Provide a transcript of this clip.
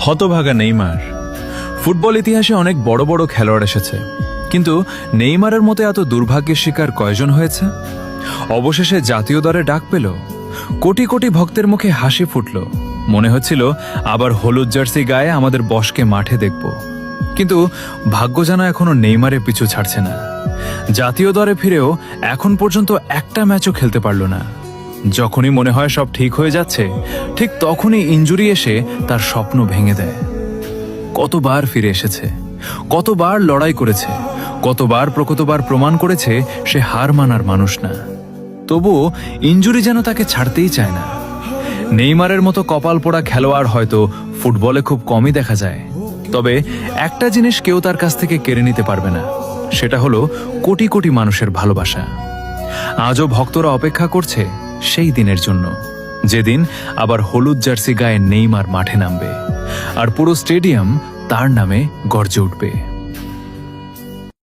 হতভাগা Neymar. Football ইতিহাসে অনেক বড় বড় খেলোয়াড় এসেছে, কিন্তু নেইমারের মতো এত দুর্ভাগ্যের শিকার কয়জন হয়েছে? অবশেষে জাতীয় দলে ডাক পেল, কোটি কোটি ভক্তের মুখে হাসি ফুটল, মনে হচ্ছিল আবার হলুদ জার্সি গায়ে আমাদের বসকে মাঠে দেখব। কিন্তু ভাগ্য যেন এখনো নেইমারের পিছু ছাড়ছে না। জাতীয় দলে ফিরেও এখন পর্যন্ত একটা ম্যাচও খেলতে পারল না। যখনই মনে হয় সব ঠিক হয়ে যাচ্ছে, ঠিক তখনই ইনজুরি এসে তার স্বপ্ন ভেঙে দেয়। কতবার ফিরে এসেছে, কতবার লড়াই করেছে, কতবার প্রকতবার প্রমাণ করেছে সে হার মানার মানুষ না। তবুও ইনজুরি যেন তাকে ছাড়তেই চায় না। নেইমারের মতো কপাল পোড়া খেলোয়াড় হয়তো ফুটবলে খুব কমই দেখা যায়, তবে একটা জিনিস কেউ তার কাছ থেকে কেড়ে নিতে পারবে না, সেটা হলো কোটি কোটি মানুষের ভালোবাসা। আজও ভক্তরা অপেক্ষা করছে সেই দিনের জন্য, যেদিন আবার হলুদ জার্সি গায়ে নেইমার মাঠে নামবে আর পুরো স্টেডিয়াম তার নামে গর্জে উঠবে।